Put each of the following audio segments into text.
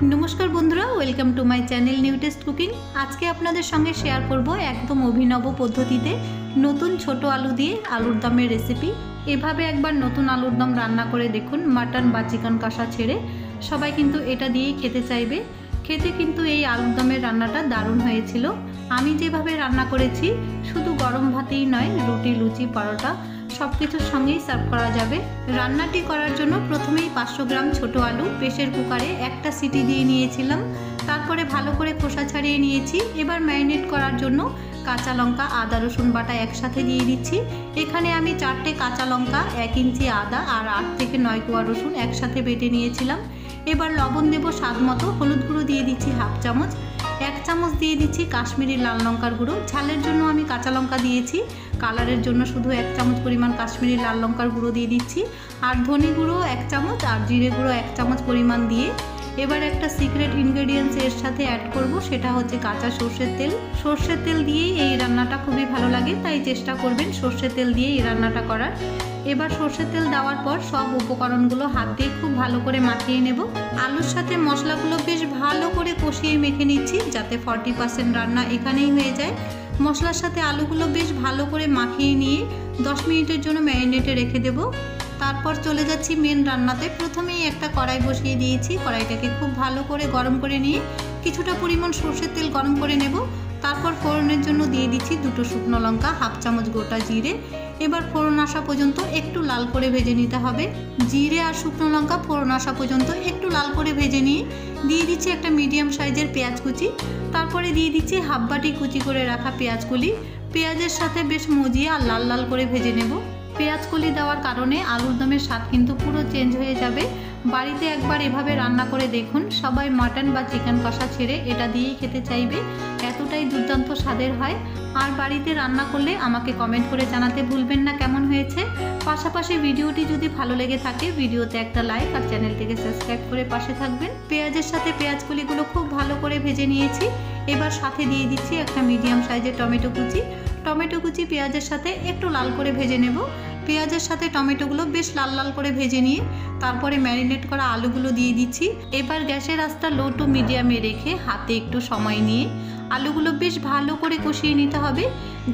नमस्कार बंधुरा welcome to my channel new taste cooking. आज के आपनादेर संगे शेयर करब एकदम अभिनव पद्धतिते नतून छोटो आलू दिए आलुर दमेर रेसिपि। एभाবে একবার নতুন আলুর দম রান্না করে দেখুন, মাটন বা চিকেন কষা ছেড়ে সবাই কিন্তু এটা দিয়েই খেতে চাইবে। খেতে কিন্তু এই আলুর দমের রান্নাটা দারুণ হয়েছিল। আমি যেভাবে রান্না করেছি শুধু গরম ভাতেই নয়, রুটি, লুচি, পরোটা सब किछुर संगेई सार्व करा जाबे। रान्नाटी करार जोन्नो प्रथमेई 500 ग्राम छोटो आलू प्रेसार कुकारे एकटा सीटी दिए नियेछिलाम, तारपरे भालो करे खोसा छाड़िये नियेछि। एबार मैरिनेट करार जोन्नो काँचा लंका, आदा, रसुन बाटा एकसाथे दिए दिচ্ছি। एखाने आमी 4টে काँचा लंका, 1 इंची आदा और 8 থেকে 9 কোয়া रसुन एकसाथे बेटे नियेछिलाम। एबार लवण देब स्वाद मतो, हलुद गुঁড়ো दिए दिচ্ছি हाफ चामच, 1 চামচ দিয়ে দিচ্ছি কাশ্মীরি লাল লঙ্কার গুঁড়ো। ঝালের জন্য আমি কাঁচা লঙ্কা দিয়েছি, কালারের জন্য শুধু 1 চামচ পরিমাণ কাশ্মীরি লাল লঙ্কার গুঁড়ো দিয়ে দিচ্ছি। আর ধনে গুঁড়ো 1 চামচ আর জিরে গুঁড়ো 1 চামচ পরিমাণ দিয়ে এবার একটা সিক্রেট ইনগ্রেডিয়েন্টস এর সাথে অ্যাড করব, সেটা হচ্ছে কাঁচা সরষের তেল। সরষের তেল দিয়েই এই রান্নাটা খুবই ভালো লাগে, তাই চেষ্টা করবেন সরষের তেল দিয়ে এই রান্নাটা করার। এবার সরষের তেল দেওয়ার পর সব উপকরণগুলো হাত দিয়ে খুব ভালো করে মাখিয়ে নেব। আলুর সাথে মশলাগুলো বেশ ভালো করে কষিয়ে মেখে নিচ্ছি, যাতে 40% রান্না এখানেই হয়ে যায়। মশলার সাথে আলুগুলো বেশ ভালো করে মাখিয়ে নিয়ে 10 মিনিটের জন্য ম্যারিনেটে রেখে দেব। তারপর চলে যাচ্ছি মেন রান্নাতে। প্রথমেই একটা কড়াই বসিয়ে দিয়েছি, কড়াইটাকে খুব ভালো করে গরম করে নিয়ে কিছুটা পরিমাণ সরষের তেল গরম করে নেব। তারপর ফোড়নের জন্য দিয়ে দিচ্ছি 2টো শুকনো লঙ্কা, হাফ চামচ গোটা জিরে। এবার ফোড়ন আসা পর্যন্ত একটু লাল করে ভেজে নিতে হবে। জিরে আর শুকনো লঙ্কা ফোড়ন আসা পর্যন্ত একটু লাল করে ভেজে নিয়ে দিয়ে দিচ্ছি একটা মিডিয়াম সাইজের পেঁয়াজ কুচি। তারপরে দিয়ে দিচ্ছি হাফ বাটি কুচি করে রাখা পেঁয়াজকলি। পেঁয়াজের সাথে বেশ মজিয়ে আর লাল লাল করে ভেজে নেব। পেঁয়াজকলি দেওয়ার কারণে আলুর দমের স্বাদ কিন্তু পুরো চেঞ্জ হয়ে যাবে। বাড়িতে একবার এভাবে রান্না করে দেখুন, সবাই মাটন বা চিকেন কষা ছেড়ে এটা দিয়েই খেতে চাইবে, এতটাই দুর্দান্ত স্বাদের হয়। আর বাড়িতে রান্না করলে আমাকে কমেন্ট করে জানাতে ভুলবেন না কেমন হয়েছে। পাশাপাশি ভিডিওটি যদি ভালো লেগে থাকে ভিডিওতে একটা লাইক আর চ্যানেলটিকে সাবস্ক্রাইব করে পাশে থাকবেন। পেঁয়াজের সাথে পেঁয়াজকলিগুলো খুব ভালো করে ভেজে নিয়েছি। এবার সাথে দিয়ে দিচ্ছি একটা মিডিয়াম সাইজের টমেটো কুচি। টমেটো কুচি পেঁয়াজের সাথে একটু লাল করে ভেজে নেব। পেঁয়াজের সাথে টমেটোগুলো বেশ লাল লাল করে ভেজে নিয়ে তারপরে ম্যারিনেট করা আলুগুলো দিয়ে দিচ্ছি। এবার গ্যাসের আঁচটা লো টু মিডিয়ামে রেখে হাতে একটু সময় নিয়ে আলুগুলো বেশ ভালো করে কষিয়ে নিতে হবে।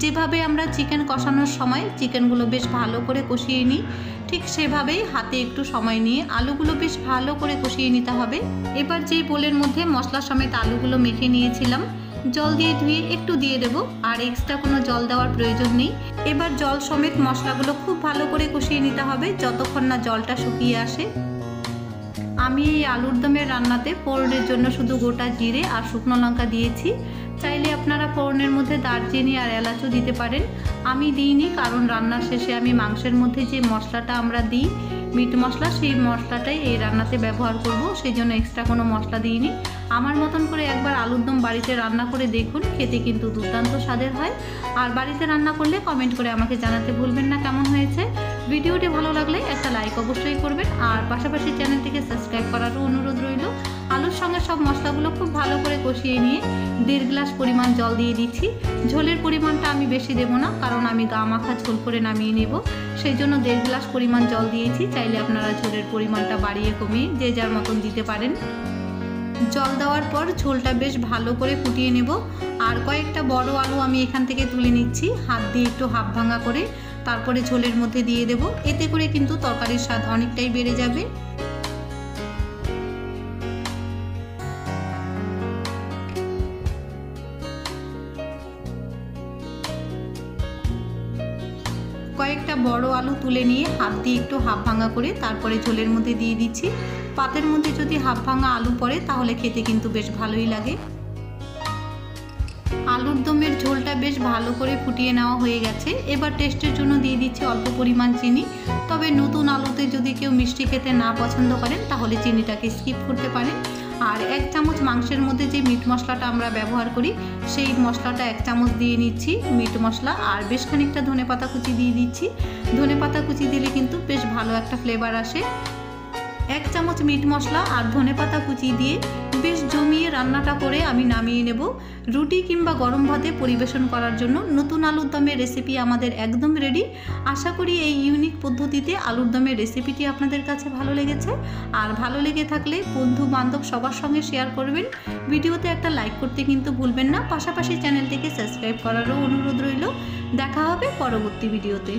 যেভাবে আমরা চিকেন কষানোর সময় চিকেনগুলো বেশ ভালো করে কষিয়ে নিই, ঠিক সেভাবেই হাতে একটু সময় নিয়ে আলুগুলো বেশ ভালো করে কষিয়ে নিতে হবে। এবার যেই বোলের মধ্যে মশলা সমেত আলুগুলো মেখে নিয়েছিলাম, জল দিয়ে ধুয়ে একটু দিয়ে দেব, আর এক্সট্রা কোনো জল দেওয়ার প্রয়োজন নেই। এবার জল সমেত মশলাগুলো খুব ভালো করে কষিয়ে নিতে হবে যতক্ষণ না জলটা শুকিয়ে আসে। আমি এই আলুর দমের রান্নাতে ফোড়নের জন্য শুধু গোটা জিরে আর শুকনো লঙ্কা দিয়েছি। চাইলে আপনারা ফোড়নের মধ্যে দারচিনি আর এলাচও দিতে পারেন। আমি দিইনি, কারণ রান্নার শেষে আমি মাংসের মধ্যে যে মশলাটা আমরা দিই মিট মশলা, সেই মশলাটাই এই রান্নাতে ব্যবহার করব, সেই জন্য এক্সট্রা কোনো মশলা দিইনি। আমার মতন করে একবার আলুর দম বাড়িতে রান্না করে দেখুন, খেতে কিন্তু দুর্দান্ত স্বাদের হয়। আর বাড়িতে রান্না করলে কমেন্ট করে আমাকে জানাতে ভুলবেন না কেমন হয়েছে। ভিডিওটি ভালো লাগলে একটা লাইক অবশ্যই করবেন, আর পাশাপাশি চ্যানেলটিকে সাবস্ক্রাইব করারও অনুরোধ রইল। আলুর সঙ্গে সব মশলাগুলো খুব ভালো করে কষিয়ে নিয়ে 1.5 গ্লাস পরিমাণ জল দিয়ে দিচ্ছি। ঝোলের পরিমাণটা আমি বেশি দেবো না, কারণ আমি গা মাখা ঝোল করে নামিয়ে নেব, সেই জন্য 1.5 গ্লাস পরিমাণ জল দিয়েছি। চাইলে আপনারা ঝোলের পরিমাণটা বাড়িয়ে কমিয়ে যে যার মতন দিতে পারেন। জল দেওয়ার পর ঝোলটা বেশ ভালো করে ফুটিয়ে নেব। আর কয়েকটা বড় আলু আমি এখান থেকে তুলে নিচ্ছি, হাত দিয়ে একটু হাফ ভাঙা করে তারপরে ঝোলের মধ্যে দিয়ে দেব। এতে করে কিন্তু তরকারির স্বাদ অনেকটাই বেড়ে যাবে। কয়েকটা বড় আলু তুলে নিয়ে হাত দিয়ে একটু হাফ ভাঙা করে তারপরে ঝোলের মধ্যে দিয়ে দিচ্ছি। পাতের মধ্যে যদি হাফ ভাঙা আলু পড়ে তাহলে খেতে কিন্তু বেশ ভালোই লাগে। আলুর দমের ঝোলটা বেশ ভালো করে ফুটিয়ে নেওয়া হয়ে গেছে। এবার টেস্টের জন্য দিয়ে দিচ্ছি অল্প পরিমাণ চিনি। তবে নতুন আলুতে যদি কেউ মিষ্টি খেতে না পছন্দ করেন তাহলে চিনিটাকে স্কিপ করতে পারেন। আর 1 চামচ মাংসের মধ্যে যে মিট মশলাটা আমরা ব্যবহার করি সেই মশলাটা 1 চামচ দিয়ে নিচ্ছি মিট মশলা, আর বেশ খানিকটা ধনেপাতা কুচি দিয়ে দিচ্ছি। ধনেপাতা কুচি দিলে কিন্তু বেশ ভালো একটা ফ্লেভার আসে। 1 চামচ মিট মশলা আর ধনেপাতা কুচি দিয়ে বেশ জমিয়ে রান্নাটা করে আমি নামিয়ে নেব। রুটি কিংবা গরম ভাতে পরিবেশন করার জন্য নতুন আলুর দমের রেসিপি আমাদের একদম রেডি। আশা করি এই ইউনিক পদ্ধতিতে আলুর দমের রেসিপিটি আপনাদের কাছে ভালো লেগেছে। আর ভালো লেগে থাকলে বন্ধু বান্ধব সবার সঙ্গে শেয়ার করবেন। ভিডিওতে একটা লাইক করতে কিন্তু ভুলবেন না, পাশাপাশি চ্যানেলটিকে সাবস্ক্রাইব করারও অনুরোধ রইল। দেখা হবে পরবর্তী ভিডিওতে।